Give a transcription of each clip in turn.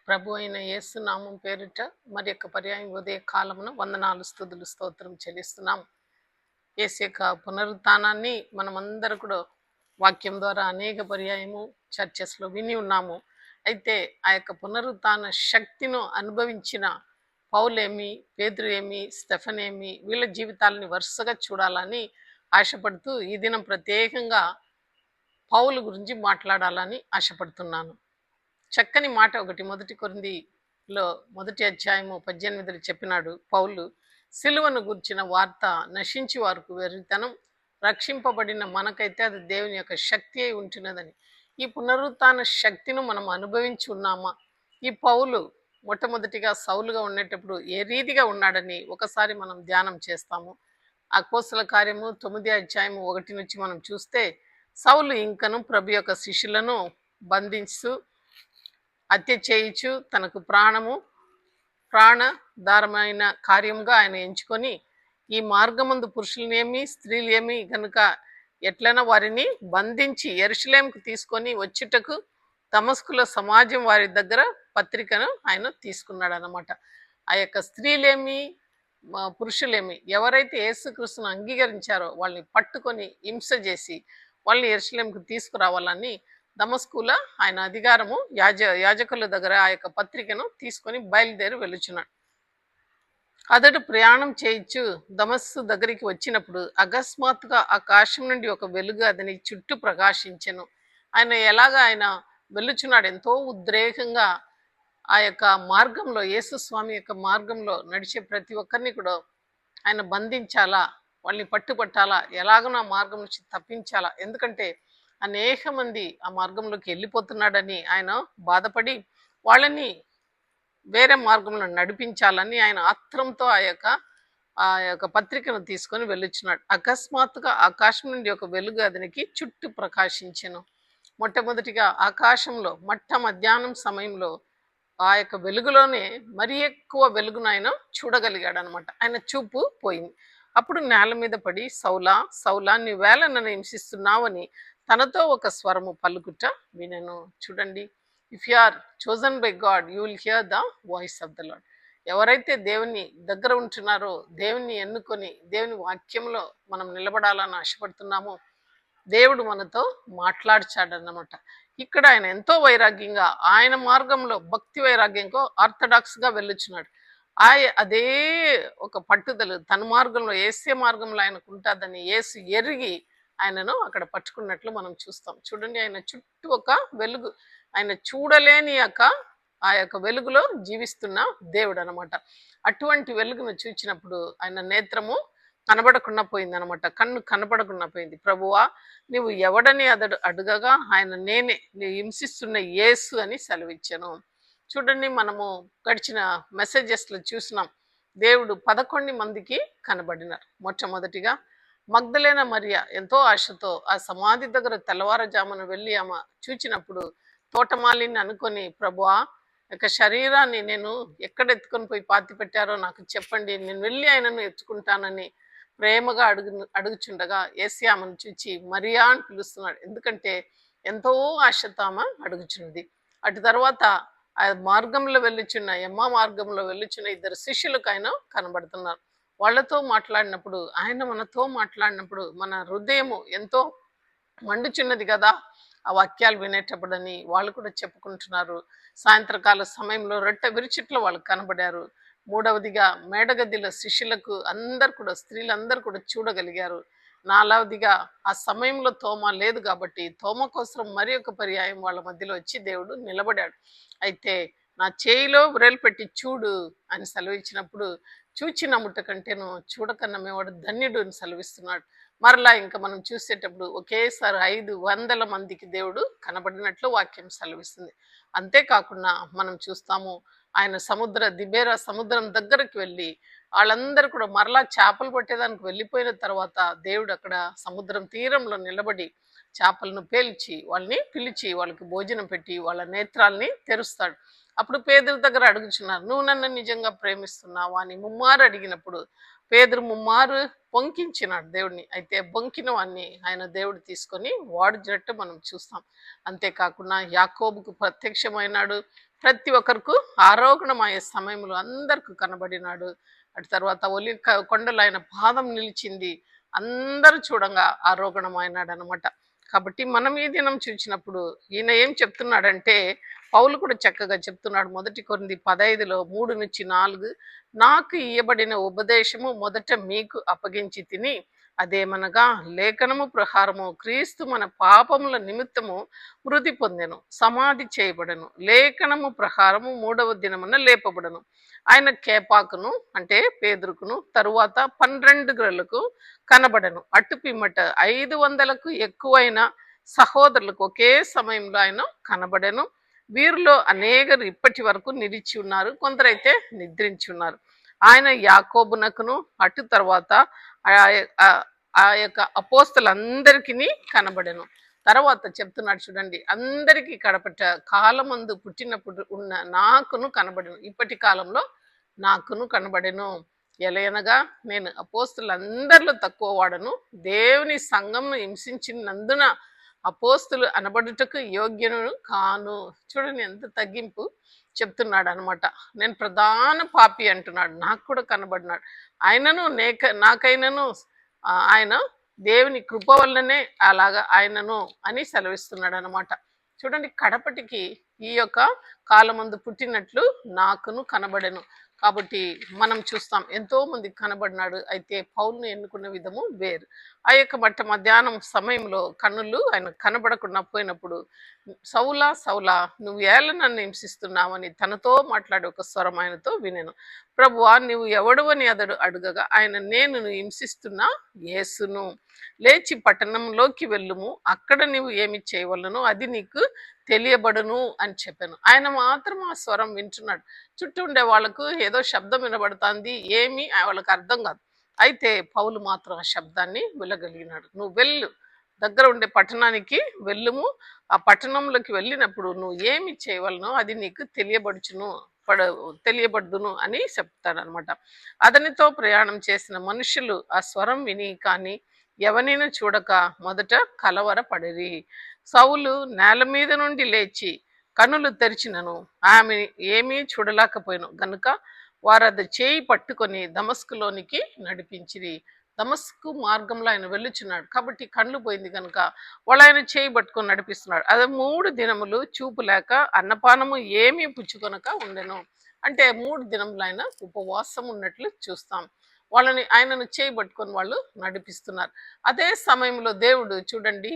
ప్రభు అయిన యేసు నామం పేరిట మరి యొక్క పర్యాయం ఉదయ కాలమున వందనాలు స్తుతులు స్తోత్రం చెల్లిస్తున్నాం. యేసు యొక్క పునరుత్థానాన్ని మనమందరూ కూడా వాక్యం ద్వారా అనేక పర్యాయము చర్చెస్లో విని ఉన్నాము. అయితే ఆ యొక్క పునరుత్థాన శక్తిను అనుభవించిన పౌలేమి, పేతురు ఏమి, స్టెఫన్ ఏమి, వీళ్ళ జీవితాలని వరుసగా చూడాలని ఆశపడుతూ ఈ దినం ప్రత్యేకంగా పౌలు గురించి మాట్లాడాలని ఆశపడుతున్నాను. చక్కని మాట ఒకటి మొదటి కొరింథీలో మొదటి అధ్యాయము 18 చెప్పినాడు పౌలు. సిలువను గుర్చిన వార్త నశించి వారికి వెర్రితనం, రక్షింపబడిన మనకైతే అది దేవుని యొక్క శక్తి అయి ఉంటున్నదని. ఈ పునరుత్థాన శక్తిని మనం అనుభవించి ఉన్నామా? ఈ పౌలు మొట్టమొదటిగా సౌలుగా ఉండేటప్పుడు ఏ రీతిగా ఉన్నాడని ఒకసారి మనం ధ్యానం చేస్తాము. అపోస్తల కార్యము 9 అధ్యాయము 1 నుంచి మనం చూస్తే, సౌలు ఇంకను ప్రభు యొక్క శిష్యులను బంధిస్తూ హత్య చేయించు తనకు ప్రాణధారమైన కార్యముగా ఆయన ఎంచుకొని, ఈ మార్గమందు పురుషులనేమి స్త్రీలు ఏమి కనుక ఎట్లైనా వారిని బంధించి యెరూషలేముకు తీసుకొని వచ్చుటకు దమస్కులో సమాజం వారి దగ్గర పత్రికను ఆయన తీసుకున్నాడు అన్నమాట. ఆ యొక్క స్త్రీలేమి పురుషులేమి ఎవరైతే యేసుక్రీస్తును అంగీకరించారో వాళ్ళని పట్టుకొని హింస చేసి వాళ్ళని యెరూషలేముకు తీసుకురావాలని దమస్కుల ఆయన అధికారము యాజకుల దగ్గర ఆ యొక్క పత్రికను తీసుకొని బయలుదేరి వెళ్ళుచున్నాడు. అతడు ప్రయాణం చేయించు దమస్సు దగ్గరికి వచ్చినప్పుడు అకస్మాత్తుగా ఆకాశం నుండి ఒక వెలుగు అతని చుట్టూ ప్రకాశించెను. ఆయన వెళ్ళుచున్నాడు ఎంతో ఉద్రేకంగా. ఆ యొక్క మార్గంలో, యేసు స్వామి యొక్క మార్గంలో నడిచే ప్రతి ఒక్కరిని కూడా ఆయన బంధించాలా, వాళ్ళని పట్టుబట్టాలా, ఎలాగనో ఆ మార్గం నుంచి తప్పించాలా. ఎందుకంటే అనేక మంది ఆ మార్గంలోకి వెళ్ళిపోతున్నాడని ఆయన బాధపడి వాళ్ళని వేరే మార్గంలో నడిపించాలని ఆయన ఆత్రంతో ఆ యొక్క పత్రికను తీసుకొని వెళ్ళుచున్నాడు. అకస్మాత్తుగా ఆకాశం నుండి ఒక వెలుగు అతనికి చుట్టూ ప్రకాశించెను. మొట్టమొదటిగా ఆకాశంలో మధ్యాహ్నం సమయంలో ఆ యొక్క వెలుగులోనే మరి ఎక్కువ వెలుగును ఆయన చూడగలిగాడు అనమాట. ఆయన చూపు పోయింది. అప్పుడు నేల మీద పడి, సౌలా సౌలా నీవేళ నన్ను హింసిస్తున్నావని తనతో ఒక స్వరము పలుకుట వినెను. చూడండి, if you are chosen by God you will hear the voice of the Lord. ఎవరైతే దేవుని దగ్గర ఉంటున్నారో, దేవుని ఎన్నుకొని దేవుని వాక్యంలో మనం నిలబడాలని ఆశపడుతున్నామో దేవుడు మనతో మాట్లాడ్చాడన్నమాట. ఇక్కడ ఆయన ఎంతో వైరాగ్యంగా ఆయన మార్గంలో భక్తి వైరాగ్యంతో ఆర్థడాక్స్గా వెళ్ళుచున్నాడు. అదే ఒక పట్టుదల తన మార్గంలో, యేసే మార్గంలో ఆయనకు ఉంటుందని యేసు ఎరిగి ఆయనను అక్కడ పట్టుకున్నట్లు మనం చూస్తాం. చూడండి, ఆయన చుట్టూ ఒక వెలుగు, ఆయన చూడలేని ఆ యొక్క వెలుగులో జీవిస్తున్న దేవుడు అనమాట. అటువంటి వెలుగును చూచినప్పుడు ఆయన నేత్రము కనబడకుండా పోయింది అనమాట. కన్ను కనబడకుండా పోయింది. ప్రభువా నువ్వు ఎవడని అడగగా ఆయన నేనే, నువ్వు హింసిస్తున్న యేసు అని సెలవిచ్చాను. చూడండి, మనము గడిచిన మెసేజెస్లో చూసినాం, దేవుడు 11 మందికి కనబడినారు. మొట్టమొదటిగా మగ్దలేన మరియ ఎంతో ఆశతో ఆ సమాధి దగ్గర తెల్లవారుజామున వెళ్ళి ఆమె చూచినప్పుడు తోటమాలిని అనుకొని, ప్రభువా యొక్క శరీరాన్ని నేను ఎక్కడ ఎత్తుకొని పోయి పాతి పెట్టారో నాకు చెప్పండి, నేను వెళ్ళి ఆయనను ఎత్తుకుంటానని ప్రేమగా అడుగుచుండగా యేసు ఆమెను చూచి మరియా అని పిలుస్తున్నాడు. ఎందుకంటే ఎంతో ఆశతో ఆమె అడుగుచున్నది. అటు తర్వాత ఆ మార్గంలో వెళ్ళుచున్న ఎమ్మా మార్గంలో వెళ్ళుచున్న 2 శిష్యులకు ఆయన కనబడుతున్నారు. వాళ్ళతో మాట్లాడినప్పుడు, ఆయన మనతో మాట్లాడినప్పుడు మన హృదయము ఎంతో మండుచున్నది కదా ఆ వాక్యాలు వినేటప్పుడని వాళ్ళు కూడా చెప్పుకుంటున్నారు. సాయంత్రకాల సమయంలో రొట్టె విరుచుట్లో వాళ్ళు కనబడారు. మూడవదిగా మేడగదిలో శిష్యులకు అందరు కూడా, స్త్రీలందరూ కూడా చూడగలిగారు. నాలుగవదిగా ఆ సమయంలో తోమ లేదు కాబట్టి తోమ కోసం మరి ఒక పర్యాయం వాళ్ళ మధ్యలో వచ్చి దేవుడు నిలబడాడు. అయితే నా చేయిలో వ్రేలు పెట్టి చూడు అని సెలవిచ్చినప్పుడు, చూచి నమ్ముట కంటేను చూడక నమ్మేవాడు ధన్యుడు అని సెలవిస్తున్నాడు. మరలా ఇంకా మనం చూసేటప్పుడు ఒకేసారి 500 మందికి దేవుడు కనబడినట్లు వాక్యం సెలవిస్తుంది. అంతేకాకుండా మనం చూస్తాము, ఆయన దిబేరా సముద్రం దగ్గరికి వెళ్ళి వాళ్ళందరూ కూడా మరలా చేపలు పట్టేదానికి వెళ్ళిపోయిన తర్వాత దేవుడు అక్కడ సముద్రం తీరంలో నిలబడి చేపలను పేల్చి వాళ్ళని పిలిచి వాళ్ళకి భోజనం పెట్టి వాళ్ళ నేత్రాల్ని తెరుస్తాడు. అప్పుడు పేదల దగ్గర అడుగుచున్నారు, నువ్వు నన్ను నిజంగా ప్రేమిస్తున్నావా అని ముమ్మారు అడిగినప్పుడు పేదరు ముమ్మారు పొంకించినాడు దేవుడిని. అయితే బొంకిన వాడిని ఆయన దేవుడు తీసుకొని వాడుజట్టు మనం చూస్తాం. అంతేకాకుండా యాకోబుకు ప్రత్యక్షమైనాడు, ప్రతి ఒక్కరికి ఆరోగ్యమయ్యే సమయంలో అందరికి కనబడినాడు. అటు తర్వాత కొండలో ఆయన పాదం నిలిచింది. అందరూ చూడంగా ఆరోగ్యమైనాడు అనమాట. కాబట్టి మనం ఈ దినం చూసినప్పుడు ఈయన ఏం చెప్తున్నాడంటే, పౌలు కూడా చక్కగా చెప్తున్నాడు. 1 Corinthians 15 3-4, నాకు ఇయ్యబడిన ఉపదేశము మొదట మీకు అప్పగించి తిని, అదేమనగా లేఖనము ప్రకారము క్రీస్తు మన పాపముల నిమిత్తము మృతి పొందెను, సమాధి చేయబడెను, లేఖనము ప్రకారము 3వ దినమున లేపబడను. ఆయన కేపాకును అంటే పేదరుకును తరువాత 12 గొర్రెలకు కనబడను. అటు పిమ్మట 500కు ఎక్కువైన సహోదరులకు ఒకే సమయంలో ఆయన కనబడెను. వీరిలో అనేకరు ఇప్పటి వరకు నిలిచి ఉన్నారు, కొందరైతే నిద్రించి ఉన్నారు. ఆయన యాకోబునకును అటు తర్వాత ఆ యొక్క అపోస్తలందరికీ కనబడెను. తర్వాత చెప్తున్నాడు చూడండి, అందరికీ కడపట కాలమందు పుట్టినప్పుడు ఉన్న నాకును కనబడెను, ఇప్పటి కాలంలో నాకును కనబడెను. ఎలయనగా నేను అపోస్తులందరిలో తక్కువ వాడను, దేవుని సంఘంను హింసించినందున అపోస్తులు అనబడుటకు యోగ్యను కాను. చూడండి ఎంత తగ్గింపు చెప్తున్నాడు అనమాట. నేను ప్రధాన పాపి అంటున్నాడు, నాకు కూడా కనబడినాడు. ఆయనను నాకైనను ఆయన దేవుని కృప వల్లనే అలాగా ఆయనను అని సెలవిస్తున్నాడు అనమాట. చూడండి, కడపటికి ఈ యొక్క కాలమందు పుట్టినట్లు నాకును కనబడెను. కాబట్టి మనం చూస్తాం ఎంతో మంది కనబడినాడు. అయితే పౌలును ఎన్నుకున్న విధము వేరు. ఆ యొక్క మధ్యాహ్నం సమయంలో కన్నులు ఆయన కనబడకుండా పోయినప్పుడు, సౌలా సౌలా నువ్వు ఏళ్ళ నన్ను హింసిస్తున్నావని తనతో మాట్లాడే ఒక స్వరం ఆయనతో వినెను. ప్రభువా నువ్వు ఎవడవని అతడు అడుగగా ఆయన నేను హింసిస్తున్నా యేసును, లేచి పట్టణంలోకి వెళ్ళుము, అక్కడ నువ్వు ఏమి చేయవలనో అది నీకు తెలియబడును అని చెప్పాను. ఆయన మాత్రం ఆ స్వరం వింటున్నాడు. చుట్టూ ఉండే వాళ్ళకు ఏదో శబ్దం వినబడుతుంది, ఏమి వాళ్ళకి అర్థం కాదు. అయితే పౌలు మాత్రం ఆ శబ్దాన్ని వినగలిగినాడు. నువ్వు వెళ్ళు, దగ్గర ఉండే పట్టణానికి వెళ్ళుము, ఆ పట్టణంలోకి వెళ్ళినప్పుడు నువ్వు ఏమి చేయవలనో అది నీకు తెలియబడును అని చెప్తాడనమాట. అతనితో ప్రయాణం చేసిన మనుషులు ఆ స్వరం విని కానీ ఎవరినైనా చూడక మొదట కలవరపడిరి. సౌలు నేల మీద నుండి లేచి కన్నులు తెరిచినను ఆమె ఏమీ చూడలేకపోయాను గనుక వారు అది చేయి పట్టుకొని దమస్కులోనికి నడిపించిరి. దమస్కు మార్గంలో ఆయన వెళ్ళుచున్నాడు కాబట్టి కళ్ళు పోయింది కనుక వాళ్ళు ఆయన చేయి పట్టుకొని నడిపిస్తున్నాడు. అది 3 దినములు చూపు లేక అన్నపానము ఏమీ పుచ్చుకొనక ఉండెను. అంటే 3 దినములు ఆయన ఉపవాసం ఉన్నట్లు చూస్తాం. ఆయనను చేయి పట్టుకొని వాళ్ళు నడిపిస్తున్నారు. అదే సమయంలో దేవుడు చూడండి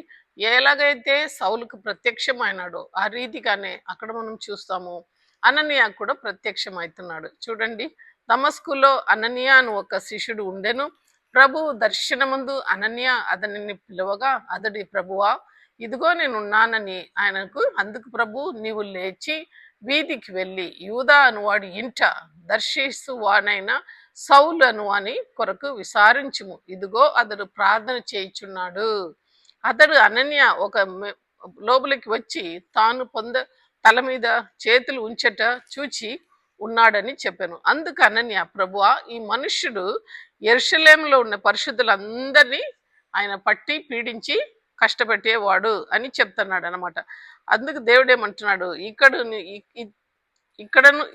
ఎలాగైతే సౌలుకు ప్రత్యక్షమైనాడో ఆ రీతిగానే అక్కడ మనం చూస్తాము అననీయ కూడా ప్రత్యక్షమవుతున్నాడు. చూడండి, దమస్కులో అననీయ అని ఒక శిష్యుడు ఉండెను. ప్రభు దర్శనమందు అననీయ అతనిని పిలువగా అతడి ప్రభువా ఇదిగో నేనున్నానని ఆయనకు, అందుకు ప్రభు నీవు లేచి వీధికి వెళ్ళి యూదా అనువాడి ఇంట దర్శిస్తువానైన సౌలు అనువాని కొరకు విచారించుము, ఇదిగో అతడు ప్రార్థన చేయుచున్నాడు. అతడు అనన్య ఒక లోపలికి వచ్చి తాను తల మీద చేతులు ఉంచట చూచి ఉన్నాడని చెప్పాను. అందుకు అనన్య, ప్రభువా ఈ మనుష్యుడు యెరూషలేములో ఉన్న పరిశుద్ధులందరినీ ఆయన పట్టి పీడించి కష్టపెట్టేవాడు అని చెప్తున్నాడు అనమాట. అందుకు దేవుడు ఏమంటున్నాడు,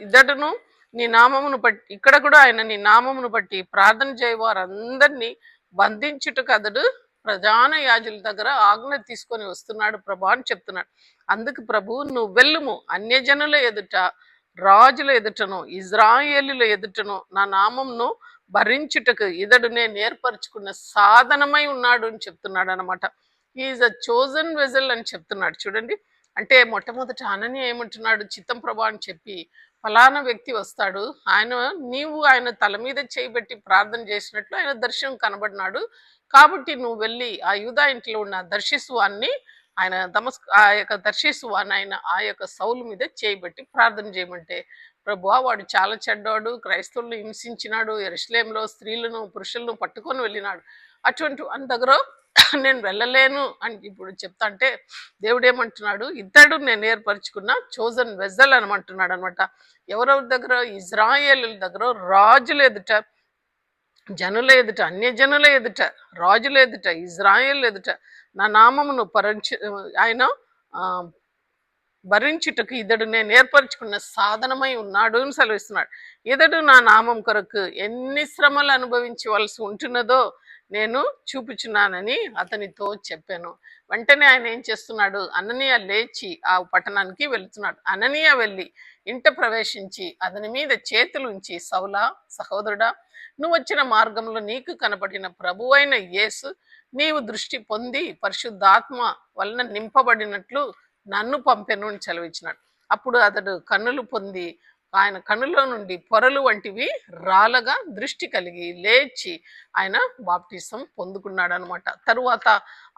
ఇతడును నీ నామమును బట్టి, ఇక్కడ కూడా ఆయన నీ నామమును బట్టి ప్రార్థన చేయవారందరినీ బంధించుటకు అతడు ప్రధాన యాజకుల దగ్గర ఆజ్ఞ తీసుకొని వస్తున్నాడు ప్రభా అని చెప్తున్నాడు. అందుకు ప్రభు నువ్వు వెళ్ళుము, అన్యజనుల ఎదుట, రాజుల ఎదుటను, ఇజ్రాయేలుల ఎదుటను నా నామంను భరించుటకు ఇతడు నేను ఏర్పరచుకున్న సాధనమై ఉన్నాడు అని చెప్తున్నాడు అనమాట. ఈజ్ అ చోజన్ వెజల్ అని చెప్తున్నాడు. చూడండి, అంటే మొట్టమొదట అననీయ ఏమంటున్నాడు, చిత్తం ప్రభా అని చెప్పి ఫలానా వ్యక్తి వస్తాడు, నీవు ఆయన తల మీద చేయబెట్టి ప్రార్థన చేసినట్లు ఆయన దర్శనం కనబడినాడు, కాబట్టి నువ్వు వెళ్ళి ఆ యూదా ఇంట్లో ఉన్న దర్శిస్వాన్ని ఆయన ఆ యొక్క దర్శిస్వాన్ని ఆయన ఆ యొక్క సౌలు మీద చేయబెట్టి ప్రార్థన చేయమంటే, ప్రభువా వాడు చాలా చెడ్డాడు, క్రైస్తవులను హింసించినాడు, యెరూషలేములో స్త్రీలను పురుషులను పట్టుకొని వెళ్ళినాడు, అటువంటి అని దగ్గర నేను వెళ్ళలేను అని ఇప్పుడు చెప్తా అంటే దేవుడు ఏమంటున్నాడు, ఇతడు నేను ఏర్పరచుకున్న చోజన్ వెజల్ అని అంటున్నాడు అనమాట. ఎవరెవరి దగ్గర, ఇజ్రాయేలుల దగ్గర, రాజుల ఎదుట, జనుల ఎదుట, అన్యజనుల ఎదుట, రాజుల ఎదుట, ఇజ్రాయేల్ ఎదుట నా నామమును ఆయన భరించుటకు ఇతడు నేను ఏర్పరచుకున్న సాధనమై ఉన్నాడు అని సెలవిస్తున్నాడు. ఇతడు నా నామం కొరకు ఎన్ని శ్రమలు అనుభవించవలసి ఉంటున్నదో నేను చూపుచున్నానని అతనితో చెప్పాను. వెంటనే ఆయన ఏం చేస్తున్నాడు, అననీయ లేచి ఆ పట్టణానికి వెళుతున్నాడు. అననీయ వెళ్ళి ఇంట ప్రవేశించి అతని మీద చేతులు ఉంచి, సౌలా సహోదరుడా, నువ్వు వచ్చిన మార్గంలో నీకు కనపడిన ప్రభువైన యేసు నీవు దృష్టి పొంది పరిశుద్ధాత్మ వలన నింపబడినట్లు నన్ను పంపెను అని సెలవిచ్చినాడు. అప్పుడు అతడు కన్నులు పొంది ఆయన కన్నులో నుండి పొరలు వంటివి రాలగా దృష్టి కలిగి లేచి ఆయన బాప్టిజం పొందుకున్నాడు అనమాట. తరువాత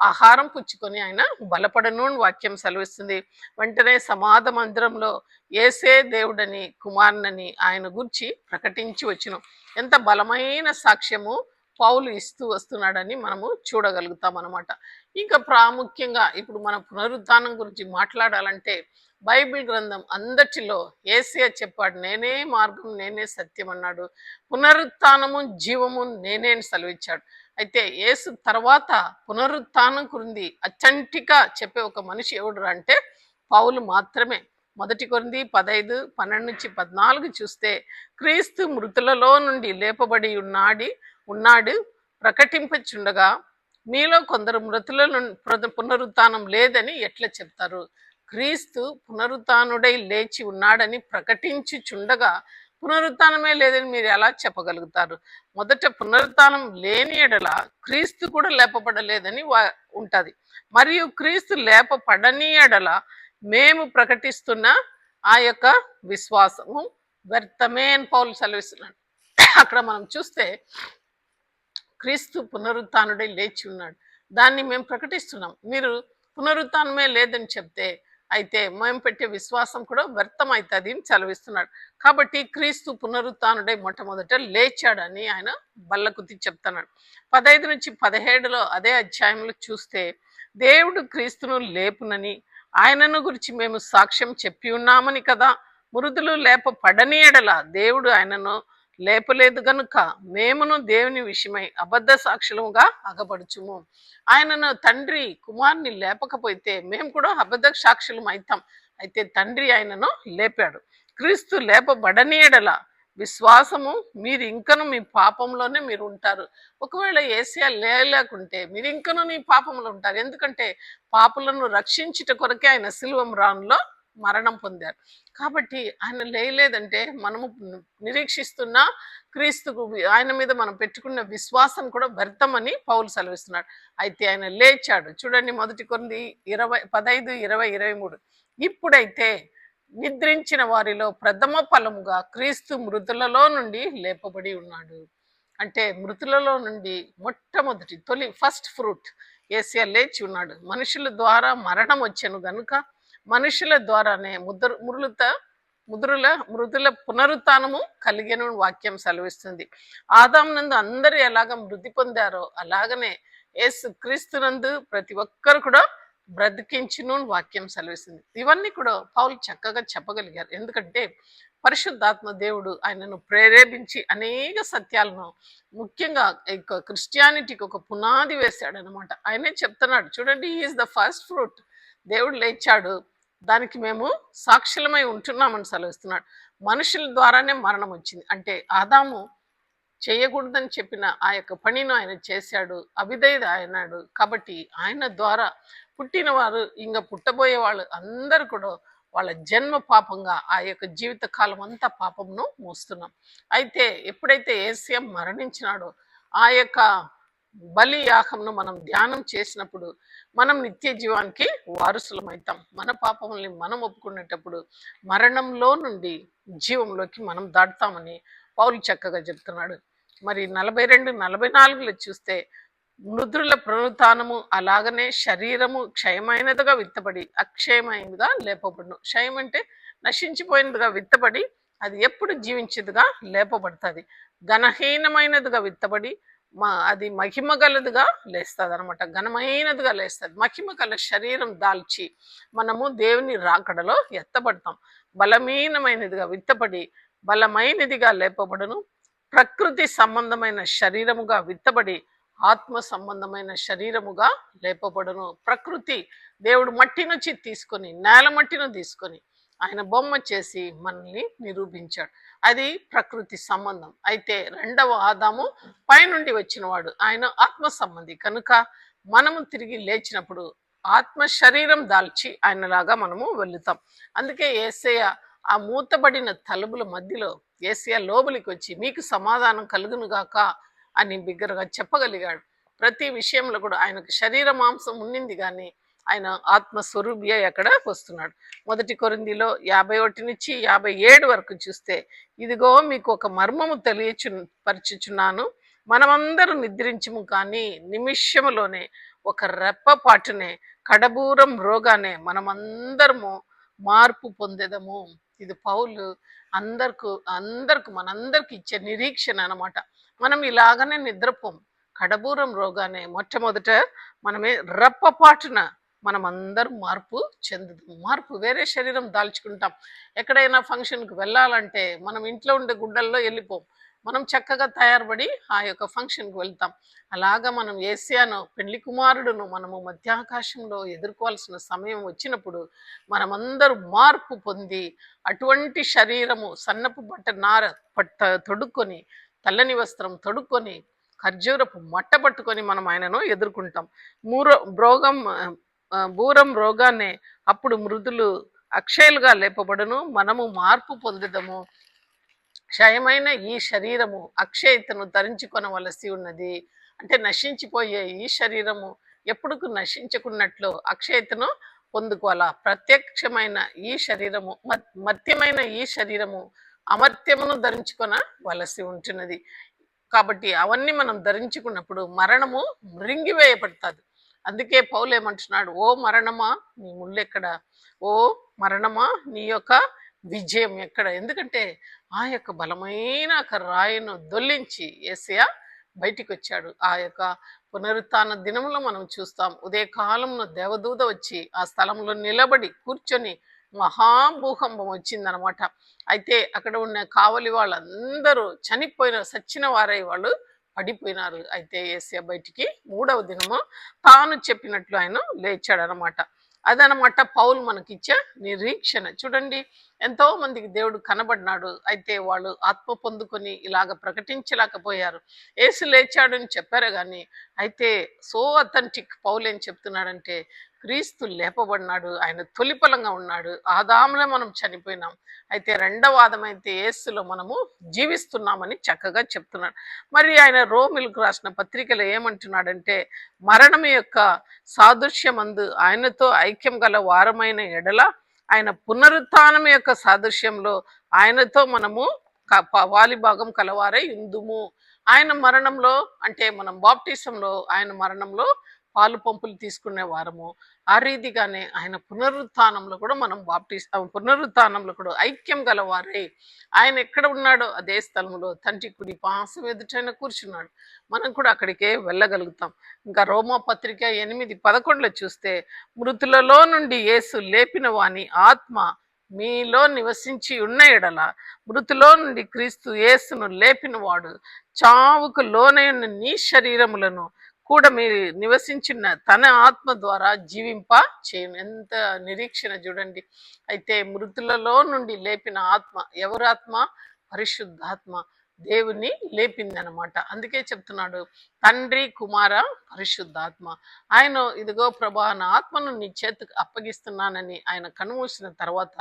ఆహారం పుచ్చుకొని ఆయన బలపడను అని వాక్యం సెలవిస్తుంది. వెంటనే సమాధ మందిరంలో యేసే దేవుడని కుమారునని ఆయన గురించి ప్రకటించి వచ్చును. ఎంత బలమైన సాక్ష్యము పౌలు ఇస్తూ వస్తున్నాడని మనము చూడగలుగుతాం అనమాట. ఇంకా ప్రాముఖ్యంగా ఇప్పుడు మన పునరుద్ధానం గురించి మాట్లాడాలంటే బైబిల్ గ్రంథం అందటిలో యేసయ్య చెప్పాడు, నేనే మార్గం నేనే సత్యం అన్నాడు. పునరుత్థానము జీవము నేనే అని సెలవిచ్చాడు. అయితే యేసు తర్వాత పునరుత్థానం గురించి అచ్చంటిగా చెప్పే ఒక మనిషి ఎవడు అంటే పౌలు మాత్రమే. 1 కొరింథీ 15:12-14 చూస్తే, క్రీస్తు మృతులలో నుండి లేపబడి ఉన్నాడు ప్రకటింపచుండగా మీలో కొందరు మృతుల పునరుత్థానం లేదని ఎట్లా చెప్తారు? క్రీస్తు పునరుత్థానుడై లేచి ఉన్నాడని ప్రకటించుచుండగా పునరుత్థానమే లేదని మీరు ఎలా చెప్పగలుగుతారు? మొదట పునరుత్థానం లేని ఎడల క్రీస్తు కూడా లేపబడలేదని ఉంటది. మరియు క్రీస్తు లేపబడని ఎడల మేము ప్రకటిస్తున్న ఆ యొక్క విశ్వాసము వ్యర్థమే అని పౌలు సెలవిస్తున్నాడు. అక్కడ మనం చూస్తే క్రీస్తు పునరుత్థానుడై లేచి ఉన్నాడు, దాన్ని మేము ప్రకటిస్తున్నాం. మీరు పునరుత్థానమే లేదని చెప్తే అయితే మేము పెట్టే విశ్వాసం కూడా వ్యర్థం అవుతుంది అని సెలవిస్తున్నాడు. కాబట్టి క్రీస్తు పునరుత్థానుడై మొట్టమొదట లేచాడని ఆయన బల్లకుతి చెప్తున్నాడు. 15-17 అదే అధ్యాయంలో చూస్తే, దేవుడు క్రీస్తును లేపునని ఆయనను గురించి మేము సాక్ష్యం చెప్పి ఉన్నామని కదా. మృతులు లేపబడని ఎడల దేవుడు ఆయనను లేపలేదు గనుక మేమును దేవుని విషయమై అబద్ధ సాక్షులుగా అగపడుచుము. ఆయనను తండ్రి కుమార్ని లేపకపోతే మేము కూడా అబద్ధ సాక్షులం అవుతాం. అయితే తండ్రి ఆయనను లేపాడు. క్రీస్తు లేపబడని ఎడల విశ్వాసము మీరు ఇంకను మీ పాపంలోనే మీరు ఉంటారు. ఒకవేళ యేసయ్య లేకుంటే మీరు ఇంకను నీ పాపంలో ఉంటారు. ఎందుకంటే పాపులను రక్షించుట కొరకే ఆయన సిలువ మ్రానులో మరణం పొందారు. కాబట్టి ఆయన లేదంటే మనము నిరీక్షిస్తున్న క్రీస్తుకు ఆయన మీద మనం పెట్టుకున్న విశ్వాసం కూడా వ్యర్థమని పౌలు సెలవిస్తున్నాడు. అయితే ఆయన లేచాడు. చూడండి 1 కొరింథీ 15:20-23. ఇప్పుడైతే నిద్రించిన వారిలో ప్రథమ ఫలముగా క్రీస్తు మృతులలో నుండి లేపబడి ఉన్నాడు. అంటే మృతులలో నుండి మొట్టమొదటి ఫస్ట్ ఫ్రూట్ యేసయ్య లేచి ఉన్నాడు. మనుషుల ద్వారా మరణం వచ్చెను గనుక మనుషుల ద్వారానే మృతుల పునరుత్థానము కలిగెను వాక్యం సెలవిస్తుంది. ఆదాము నందు అందరూ ఎలాగ మృతి పొందారో అలాగనే యేసు క్రీస్తునందు ప్రతి ఒక్కరు కూడా బ్రతికించును వాక్యం సెలవిస్తుంది. ఇవన్నీ కూడా పౌలు చక్కగా చెప్పగలిగారు. ఎందుకంటే పరిశుద్ధాత్మ దేవుడు ఆయనను ప్రేరేపించి అనేక సత్యాలను, ముఖ్యంగా క్రిస్టియానిటీకి ఒక పునాది వేశాడు అనమాట. ఆయనే చెప్తున్నాడు, చూడండి, ఈజ్ ద ఫస్ట్ ఫ్రూట్. దేవుడు లేచాడు, దానికి మేము సాక్షులమై ఉంటున్నామని సెలవిస్తున్నాడు. మనుషుల ద్వారానే మరణం వచ్చింది. అంటే ఆదాము చేయకూడదని చెప్పిన ఆ యొక్క పనిని ఆయన చేశాడు, అవిధేయుడు ఆయనాడు. కాబట్టి ఆయన ద్వారా పుట్టిన వారు ఇంకా పుట్టబోయే వాళ్ళు అందరూ కూడా వాళ్ళ జన్మ పాపంగా ఆ యొక్క జీవిత కాలం అంతా పాపంను మోస్తున్నాం. అయితే ఎప్పుడైతే యేసయ్య మరణించినాడో ఆ యొక్క బలి యాగంను మనం ధ్యానం చేసినప్పుడు మనం నిత్య జీవానికి వారసులం అవుతాం. మన పాపముల్ని మనం ఒప్పుకునేటప్పుడు మరణంలో నుండి జీవంలోకి మనం దాటుతామని పౌలు చక్కగా చెప్తున్నాడు. మరి 42-44 చూస్తే, మృతుల పునరుత్థానము అలాగనే శరీరము క్షయమైనదిగా విత్తబడి అక్షయమైనదిగా లేపబడును. క్షయం అంటే నశించిపోయినదిగా విత్తబడి అది ఎప్పుడు జీవించేదిగా లేపబడుతుంది. ఘనహీనమైనదిగా విత్తబడి అది మహిమ గలదిగా లేస్తుంది అనమాట. ఘనమైనదిగా లేస్తుంది. మహిమ గల శరీరం దాల్చి మనము దేవుని రాకడలో ఎత్తబడతాం. బలహీనమైనదిగా విత్తబడి బలమైనదిగా లేపబడును. ప్రకృతి సంబంధమైన శరీరముగా విత్తబడి ఆత్మ సంబంధమైన శరీరముగా లేపబడును. ప్రకృతి దేవుడు మట్టి నుంచి తీసుకొని, నేల మట్టిను తీసుకొని ఆయన బొమ్మ చేసి మనల్ని నిరూపించాడు. అది ప్రకృతి సంబంధం. అయితే రెండవ ఆదాము పైనుండి వచ్చినవాడు, ఆయన ఆత్మ సంబంధి కనుక మనము తిరిగి లేచినప్పుడు ఆత్మ శరీరం దాల్చి ఆయనలాగా మనము వెళుతాం. అందుకే యేసయ్య ఆ మూతబడిన తలుపుల మధ్యలో యేసయ్య లోపలికి వచ్చి మీకు సమాధానం కలుగును గాక అని బిగ్గరగా చెప్పగలిగాడు. ప్రతి విషయంలో కూడా ఆయనకు శరీర మాంసం ఉండింది, కానీ ఆయన ఆత్మస్వరూపి అక్కడ వస్తున్నాడు. 1 కొరింథీలో 51 నుంచి 57 వరకు చూస్తే, ఇదిగో మీకు ఒక మర్మము పరచుచున్నాను, మనమందరం నిద్రించము, కానీ నిమిషములోనే ఒక రెప్పపాటునే కడబూరం రోగానే మనమందరము మార్పు పొందేదము. ఇది పౌలు మనందరికి ఇచ్చే నిరీక్షణ అన్నమాట. మనం ఇలాగనే నిద్రపోం. కడబూరం రోగానే మొట్టమొదట మనమే రెప్పపాటున మనం అందరం మార్పు చెందుతాం. మార్పు వేరే శరీరం దాల్చుకుంటాం. ఎక్కడైనా ఫంక్షన్కి వెళ్ళాలంటే మనం ఇంట్లో ఉండే గుడ్డల్లో వెళ్ళిపోం. మనం చక్కగా తయారుపడి ఆ యొక్క ఫంక్షన్కి వెళ్తాం. అలాగా మనం యేసయ్యను పెళ్లి కుమారుడును మనము మధ్యాకాశంలో ఎదుర్కోవాల్సిన సమయం వచ్చినప్పుడు మనమందరూ మార్పు పొంది అటువంటి శరీరము సన్నపు బట్ట నార తొడుక్కొని, తెల్లని వస్త్రం తొడుక్కొని, ఖర్జూరపు మట్ట పట్టుకొని మనం ఆయనను ఎదుర్కొంటాం. బూరం రోగాన్ని అప్పుడు మృదులు అక్షయులుగా లేపబడును, మనము మార్పు పొందుదము. క్షయమైన ఈ శరీరము అక్షయతను ధరించుకొనవలసి ఉన్నది. అంటే నశించిపోయే ఈ శరీరము ఎప్పుడుకు నశించుకున్నట్లు అక్షయతను పొందుకోవాలా. ప్రత్యక్షమైన ఈ శరీరము మర్త్యమైన ఈ శరీరము అమర్త్యమును ధరించుకొనవలసి ఉంటున్నది. కాబట్టి అవన్నీ మనం ధరించుకున్నప్పుడు మరణము మృంగివేయబడుతుంది. అందుకే పౌలు ఏమంటున్నాడు, ఓ మరణమా నీ ముళ్ళెక్కడ, ఓ మరణమా నీ యొక్క విజయం ఎక్కడ? ఎందుకంటే ఆ యొక్క బలమైన రాయిను దొల్లించి యేసయ్య బయటికి వచ్చాడు. ఆ యొక్క పునరుత్థాన దినంలో మనం చూస్తాం, ఉదయకాలంలో దేవదూత వచ్చి ఆ స్థలంలో నిలబడి కూర్చొని మహాభూకంపం వచ్చిందనమాట. అయితే అక్కడ ఉన్న కావలి వాళ్ళందరూ చచ్చిన వారై వాళ్ళు పడిపోయినారు. అయితే యేసయ్య బయటికి 3వ దినము తాను చెప్పినట్లు ఆయన లేచాడనమాట. అదనమాట పౌలు మనకిచ్చే నిరీక్షణ. చూడండి, ఎంతో మందికి దేవుడు కనబడినాడు. అయితే వాళ్ళు ఆత్మ పొందుకొని ఇలాగ ప్రకటించలేకపోయారు. యేసు లేచాడని చెప్పారు, కానీ అయితే సో అథెంటిక్ పౌలు ఏం చెప్తున్నాడంటే, క్రీస్తు లేపబడినాడు, ఆయన తొలిపలంగా ఉన్నాడు. ఆదాములో మనం చనిపోయినాం, అయితే రెండవ ఆదమైతే యేసులో మనము జీవిస్తున్నామని చక్కగా చెప్తున్నాడు. మరి ఆయన రోమిలకు రాసిన పత్రికలో ఏమంటున్నాడంటే, మరణం యొక్క సాదృశ్యమందు ఆయనతో ఐక్యం గల వారమైన ఎడల ఆయన పునరుత్థానం యొక్క సాదృశ్యంలో ఆయనతో మనము వాలిభాగం కలవారై ఉందుము. ఆయన మరణంలో అంటే మనం బాప్టిజంలో ఆయన మరణంలో పాలు పంపులు తీసుకునే వారము, ఆ రీతిగానే ఆయన పునరుత్థానంలో కూడా మనం పునరుత్థానంలో కూడా ఐక్యం గలవారై ఆయన ఎక్కడ ఉన్నాడో అదే స్థలంలో తండ్రి కుడి పాసం ఎదుటైన కూర్చున్నాడు. మనం కూడా అక్కడికే వెళ్ళగలుగుతాం. ఇంకా రోమా పత్రిక 8:11 చూస్తే, మృతులలో నుండి యేసు లేపిన వాని ఆత్మ మీలో నివసించి ఉన్న ఎడల మృతులో నుండి క్రీస్తు యేసును లేపిన వాడు చావుకు లోనైన నీ శరీరములను కూడా మీరు నివసించిన తన ఆత్మ ద్వారా జీవింప చేయను. ఎంత నిరీక్షణ చూడండి. అయితే మృతులలో నుండి లేపిన ఆత్మ ఎవరు? ఆత్మ పరిశుద్ధాత్మ దేవుని లేపింది అనమాట. అందుకే చెప్తున్నాడు, తండ్రి కుమార పరిశుద్ధాత్మ. ఆయన ఇదిగో ప్రభా నా ఆత్మను నీ చేతికి అప్పగిస్తున్నానని ఆయన కనుమూసిన తర్వాత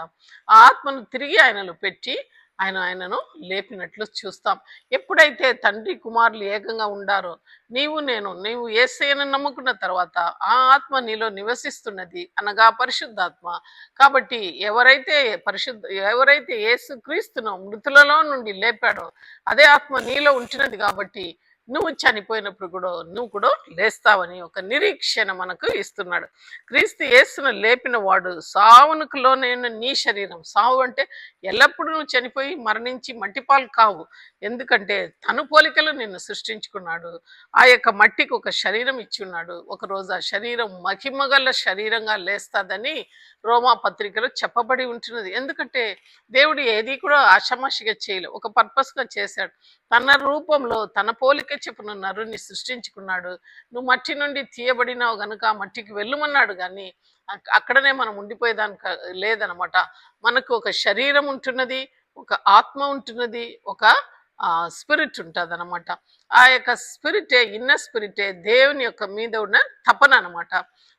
ఆ ఆత్మను తిరిగి ఆయనలో పెట్టి ఆయనను లేపినట్లు చూస్తాం. ఎప్పుడైతే తండ్రి కుమారులు ఏకంగా ఉండారో, నీవు యేసయ్యను నమ్ముకున్న తర్వాత ఆ ఆత్మ నీలో నివసిస్తున్నది, అనగా పరిశుద్ధాత్మ. కాబట్టి ఎవరైతే యేసు క్రీస్తును మృతులలో నుండి లేపాడో అదే ఆత్మ నీలో ఉంటున్నది. కాబట్టి నువ్వు చనిపోయినప్పుడు కూడా నువ్వు కూడా లేస్తావని ఒక నిరీక్షణ మనకు ఇస్తున్నాడు. క్రీస్తు యేసును లేపిన వాడు సావునకు లోనైన నీ శరీరం, సావు అంటే ఎల్లప్పుడూ నువ్వు చనిపోయి మరణించి మట్టిపాలు కావు. ఎందుకంటే తను పోలికలు నిన్ను సృష్టించుకున్నాడు. ఆ యొక్క మట్టికి ఒక శరీరం ఇచ్చి ఉన్నాడు. ఒకరోజు ఆ శరీరం మహిమగల శరీరంగా లేస్తాదని రోమా పత్రికలో చెప్పబడి ఉంటున్నది. ఎందుకంటే దేవుడు ఏది కూడా ఆషామాషిగా చేయలేదు, ఒక పర్పస్గా చేశాడు. తన రూపంలో తన పోలిక చెప్పున నరుని సృష్టించుకున్నాడు. నువ్వు మట్టి నుండి తీయబడినావు గనుక మట్టికి వెళ్ళుమన్నాడు. కానీ అక్కడనే మనం ఉండిపోయేదానికి లేదనమాట. మనకు ఒక శరీరం ఉంటున్నది, ఒక ఆత్మ ఉంటున్నది, ఒక స్పిరిట్ ఉంటుంది అనమాట. ఆ యొక్క స్పిరిటే, ఇన్నర్ స్పిరిటే దేవుని యొక్క మీద ఉన్న తపన అనమాట.